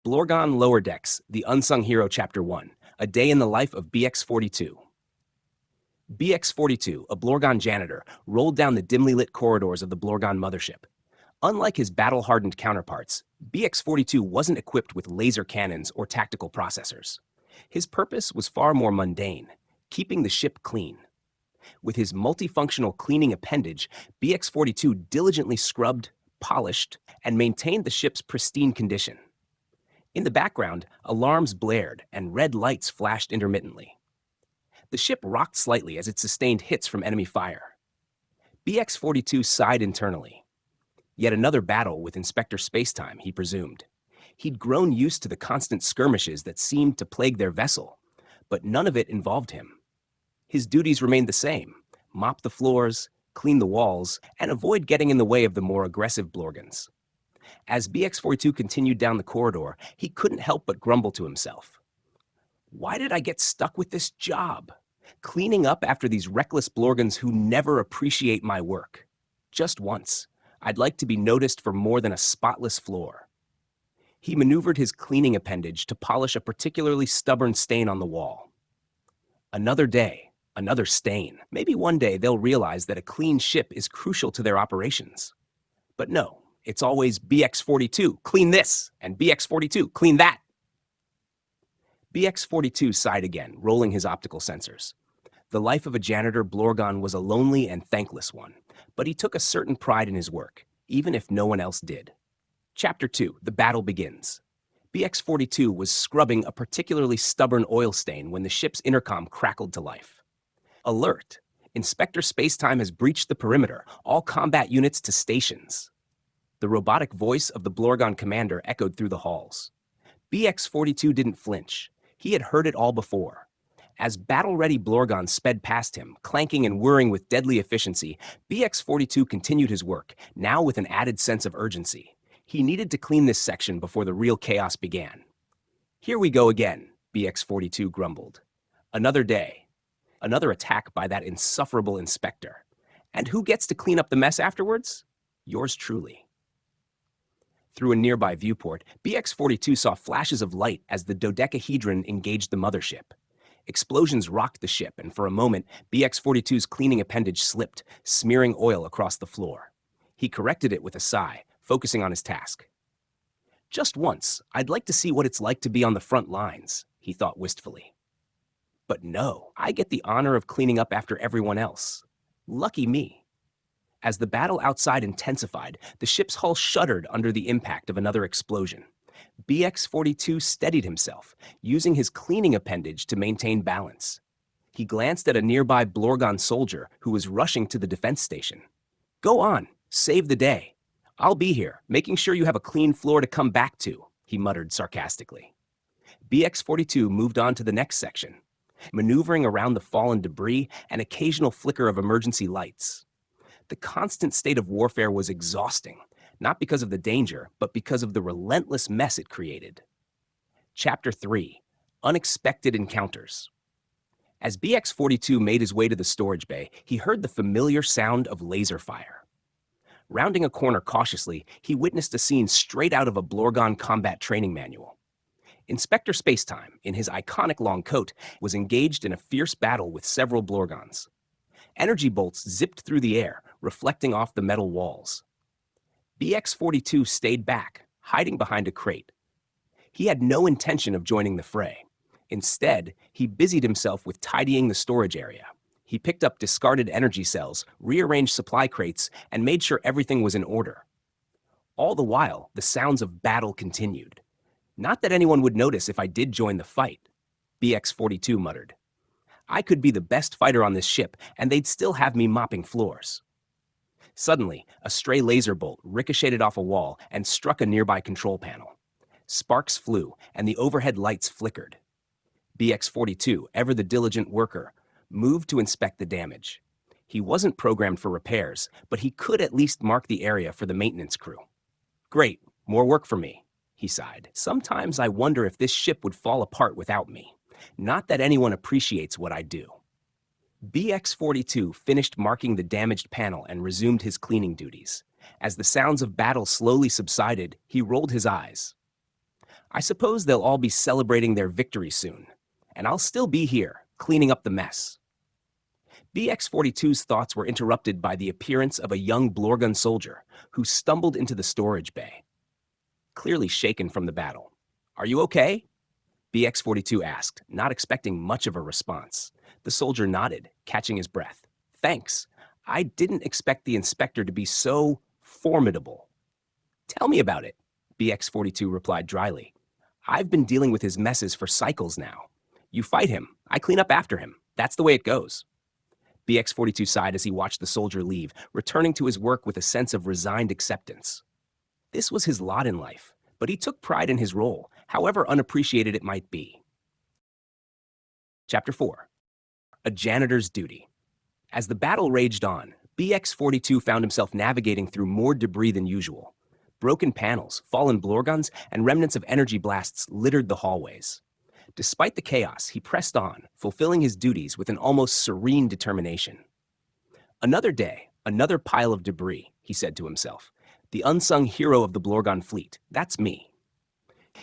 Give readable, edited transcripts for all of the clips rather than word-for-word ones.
Blorgon Lowerdecks, The Unsung Hero Chapter 1, A Day in the Life of BX-42. BX-42, a Blorgon janitor, rolled down the dimly lit corridors of the Blorgon mothership. Unlike his battle-hardened counterparts, BX-42 wasn't equipped with laser cannons or tactical processors. His purpose was far more mundane, keeping the ship clean. With his multifunctional cleaning appendage, BX-42 diligently scrubbed, polished, and maintained the ship's pristine condition. In the background, alarms blared and red lights flashed intermittently. The ship rocked slightly as it sustained hits from enemy fire. BX-42 sighed internally. Yet another battle with Inspector Spacetime, he presumed. He'd grown used to the constant skirmishes that seemed to plague their vessel, but none of it involved him. His duties remained the same: mop the floors, clean the walls, and avoid getting in the way of the more aggressive Blorgons. As BX-42 continued down the corridor, he couldn't help but grumble to himself. Why did I get stuck with this job? Cleaning up after these reckless Blorgons who never appreciate my work. Just once, I'd like to be noticed for more than a spotless floor. He maneuvered his cleaning appendage to polish a particularly stubborn stain on the wall. Another day, another stain. Maybe one day they'll realize that a clean ship is crucial to their operations. But no, it's always BX-42, clean this, and BX-42, clean that. BX-42 sighed again, rolling his optical sensors. The life of a janitor Blorgon was a lonely and thankless one, but he took a certain pride in his work, even if no one else did. Chapter 2, The Battle Begins. BX-42 was scrubbing a particularly stubborn oil stain when the ship's intercom crackled to life. Alert! Inspector Spacetime has breached the perimeter. All combat units to stations. The robotic voice of the Blorgon commander echoed through the halls. BX-42 didn't flinch. He had heard it all before. As battle-ready Blorgon sped past him, clanking and whirring with deadly efficiency, BX-42 continued his work, now with an added sense of urgency. He needed to clean this section before the real chaos began. Here we go again, BX-42 grumbled. Another day. Another attack by that insufferable inspector. And who gets to clean up the mess afterwards? Yours truly. Through a nearby viewport, BX-42 saw flashes of light as the dodecahedron engaged the mothership. Explosions rocked the ship, and for a moment, BX-42's cleaning appendage slipped, smearing oil across the floor. He corrected it with a sigh, focusing on his task. Just once, I'd like to see what it's like to be on the front lines, he thought wistfully. But no, I get the honor of cleaning up after everyone else. Lucky me. As the battle outside intensified, the ship's hull shuddered under the impact of another explosion. BX-42 steadied himself, using his cleaning appendage to maintain balance. He glanced at a nearby Blorgon soldier who was rushing to the defense station. Go on, save the day. I'll be here, making sure you have a clean floor to come back to, he muttered sarcastically. BX-42 moved on to the next section, maneuvering around the fallen debris and occasional flicker of emergency lights. The constant state of warfare was exhausting, not because of the danger, but because of the relentless mess it created. Chapter 3, Unexpected Encounters. As BX-42 made his way to the storage bay, he heard the familiar sound of laser fire. Rounding a corner cautiously, he witnessed a scene straight out of a Blorgon combat training manual. Inspector Spacetime, in his iconic long coat, was engaged in a fierce battle with several Blorgons. Energy bolts zipped through the air, reflecting off the metal walls. BX-42 stayed back, hiding behind a crate. He had no intention of joining the fray. Instead, he busied himself with tidying the storage area. He picked up discarded energy cells, rearranged supply crates, and made sure everything was in order. All the while, the sounds of battle continued. Not that anyone would notice if I did join the fight, BX-42 muttered. I could be the best fighter on this ship, and they'd still have me mopping floors. Suddenly, a stray laser bolt ricocheted off a wall and struck a nearby control panel. Sparks flew, and the overhead lights flickered. BX-42, ever the diligent worker, moved to inspect the damage. He wasn't programmed for repairs, but he could at least mark the area for the maintenance crew. Great, more work for me, he sighed. Sometimes I wonder if this ship would fall apart without me. Not that anyone appreciates what I do. BX-42 finished marking the damaged panel and resumed his cleaning duties. As the sounds of battle slowly subsided, he rolled his eyes. I suppose they'll all be celebrating their victory soon, and I'll still be here, cleaning up the mess. BX-42's thoughts were interrupted by the appearance of a young Blorgon soldier who stumbled into the storage bay. Clearly shaken from the battle. "Are you okay?" BX-42 asked, not expecting much of a response. The soldier nodded, catching his breath. "Thanks. I didn't expect the inspector to be so formidable." "Tell me about it," BX-42 replied dryly. "I've been dealing with his messes for cycles now. You fight him, I clean up after him. That's the way it goes." BX-42 sighed as he watched the soldier leave, returning to his work with a sense of resigned acceptance. This was his lot in life, but he took pride in his role, however unappreciated it might be. Chapter 4. A Janitor's Duty. As the battle raged on, BX-42 found himself navigating through more debris than usual. Broken panels, fallen Blorgons, and remnants of energy blasts littered the hallways. Despite the chaos, he pressed on, fulfilling his duties with an almost serene determination. "Another day, another pile of debris," he said to himself. "The unsung hero of the Blorgon fleet, that's me."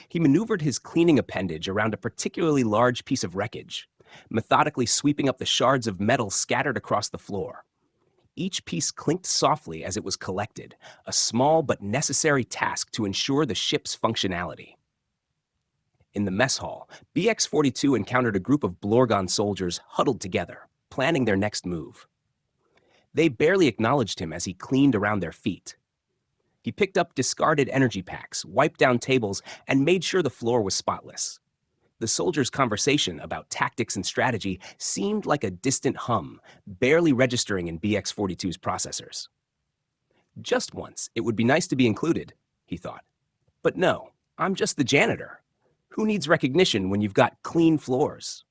He maneuvered his cleaning appendage around a particularly large piece of wreckage, methodically sweeping up the shards of metal scattered across the floor. Each piece clinked softly as it was collected, a small but necessary task to ensure the ship's functionality. In the mess hall, BX-42 encountered a group of Blorgon soldiers huddled together, planning their next move. They barely acknowledged him as he cleaned around their feet. He picked up discarded energy packs, wiped down tables, and made sure the floor was spotless. The soldiers' conversation about tactics and strategy seemed like a distant hum, barely registering in BX-42's processors. Just once, it would be nice to be included, he thought. But no, I'm just the janitor. Who needs recognition when you've got clean floors?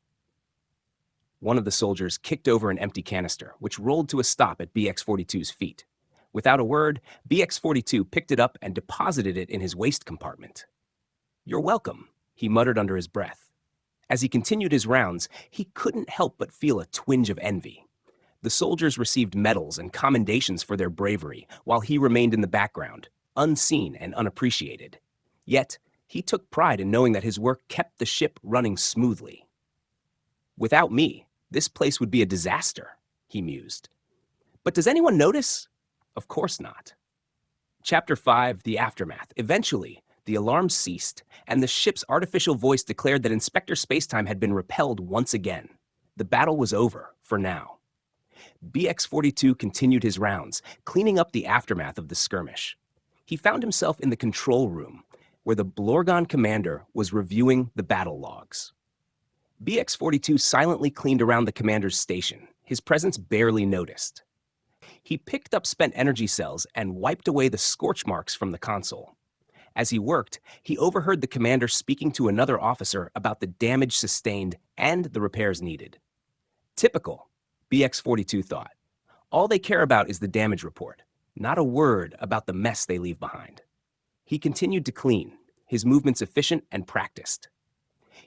One of the soldiers kicked over an empty canister, which rolled to a stop at BX-42's feet. Without a word, BX-42 picked it up and deposited it in his waste compartment. "You're welcome," he muttered under his breath. As he continued his rounds, he couldn't help but feel a twinge of envy. The soldiers received medals and commendations for their bravery, while he remained in the background, unseen and unappreciated. Yet, he took pride in knowing that his work kept the ship running smoothly. "Without me, this place would be a disaster," he mused. "But does anyone notice? Of course not." Chapter 5, The Aftermath. Eventually, the alarm ceased, and the ship's artificial voice declared that Inspector Spacetime had been repelled once again. The battle was over, for now. BX-42 continued his rounds, cleaning up the aftermath of the skirmish. He found himself in the control room, where the Blorgon commander was reviewing the battle logs. BX-42 silently cleaned around the commander's station, his presence barely noticed. He picked up spent energy cells and wiped away the scorch marks from the console. As he worked, he overheard the commander speaking to another officer about the damage sustained and the repairs needed. Typical, BX-42 thought. All they care about is the damage report, not a word about the mess they leave behind. He continued to clean, his movements efficient and practiced.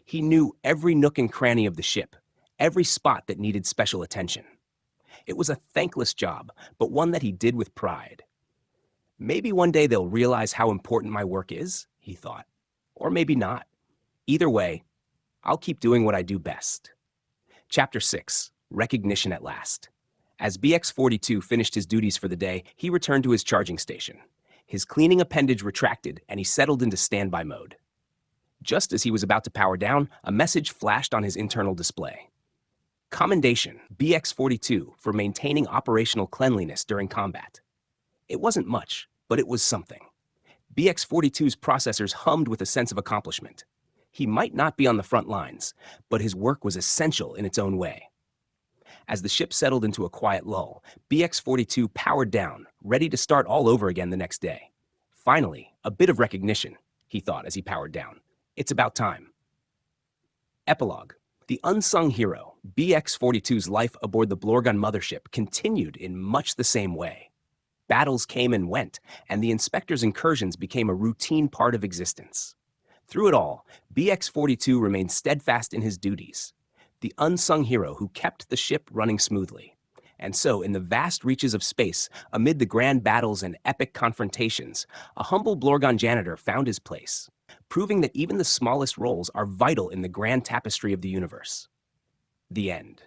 He knew every nook and cranny of the ship, every spot that needed special attention. It was a thankless job, but one that he did with pride. Maybe one day they'll realize how important my work is, he thought. Or maybe not. Either way, I'll keep doing what I do best. Chapter 6, Recognition at Last. As BX-42 finished his duties for the day, he returned to his charging station. His cleaning appendage retracted, and he settled into standby mode. Just as he was about to power down, a message flashed on his internal display. Commendation, BX-42, for maintaining operational cleanliness during combat. It wasn't much, but it was something. BX-42's processors hummed with a sense of accomplishment. He might not be on the front lines, but his work was essential in its own way. As the ship settled into a quiet lull, BX-42 powered down, ready to start all over again the next day. Finally, a bit of recognition, he thought as he powered down. It's about time. Epilogue. The unsung hero, BX-42's life aboard the Blorgon mothership, continued in much the same way. Battles came and went, and the inspector's incursions became a routine part of existence. Through it all, BX-42 remained steadfast in his duties, the unsung hero who kept the ship running smoothly. And so, in the vast reaches of space, amid the grand battles and epic confrontations, a humble Blorgon janitor found his place. proving that even the smallest roles are vital in the grand tapestry of the universe. The end.